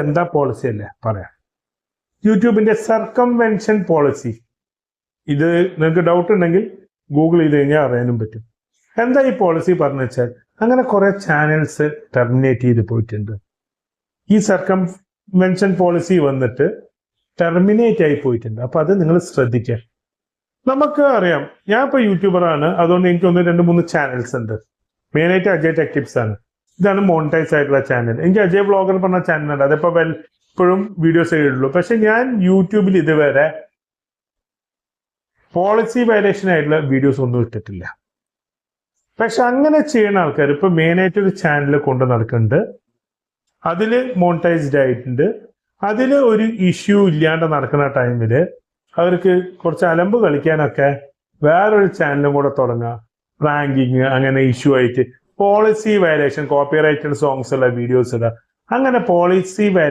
എന്താ പോളിസി അല്ലേ പറയാം. യൂട്യൂബിന്റെ സർക്കംവെൻഷൻ പോളിസി, ഇത് നിങ്ങൾക്ക് ഡൗട്ട് ഉണ്ടെങ്കിൽ ഗൂഗിൾ ചെയ്ത് കഴിഞ്ഞാൽ അറിയാനും പറ്റും. എന്താ ഈ പോളിസി പറഞ്ഞു വെച്ചാൽ, അങ്ങനെ കുറെ ചാനൽസ് ടെർമിനേറ്റ് ചെയ്ത് പോയിട്ടുണ്ട്. ഈ സർക്കംവെൻഷൻ പോളിസി വന്നിട്ട് ടെർമിനേറ്റ് ആയി പോയിട്ടുണ്ട്. അപ്പൊ അത് നിങ്ങൾ ശ്രദ്ധിക്കുക. നമുക്ക് അറിയാം, ഞാൻ ഇപ്പൊ യൂട്യൂബറാണ്, അതുകൊണ്ട് എനിക്ക് 1, 2, 3 ചാനൽസ് ഉണ്ട്. മെയിനായിട്ട് അജയ് ടെക് ടിപ്സ് ആണ്. ഇതാണ് മോണിറ്റൈസ് ആയിട്ടുള്ള ചാനൽ. എനിക്ക് അജയ് വ്ളോഗർ പറഞ്ഞ ചാനലുണ്ട്, അതിപ്പോ എപ്പോഴും വീഡിയോസ് ചെയ്യുള്ളൂ. പക്ഷെ ഞാൻ യൂട്യൂബിൽ ഇതുവരെ പോളിസി വയലേഷൻ ആയിട്ടുള്ള വീഡിയോസ് ഒന്നും ഇട്ടിട്ടില്ല. പക്ഷെ അങ്ങനെ ചെയ്യുന്ന ആൾക്കാർ ഇപ്പൊ മെയിനായിട്ട് ഒരു ചാനൽ കൊണ്ട് നടക്കുന്നുണ്ട്, അതില് മോണിറ്റൈസ്ഡ് ആയിട്ടുണ്ട്, അതില് ഒരു ഇഷ്യൂ ഇല്ലാണ്ട് നടക്കുന്ന ടൈമില് അവർക്ക് കുറച്ച് അലമ്പ് കളിക്കാനൊക്കെ വേറൊരു ചാനലും കൂടെ തുടങ്ങുക, റാങ്കിങ് അങ്ങനെ ഇഷ്യൂ ആയിട്ട് പോളിസി വയലേഷൻ, കോപ്പിറൈറ്റഡ് സോങ്സ് ഉള്ള വീഡിയോസ് ഇടുക. അങ്ങനെ പോളിസി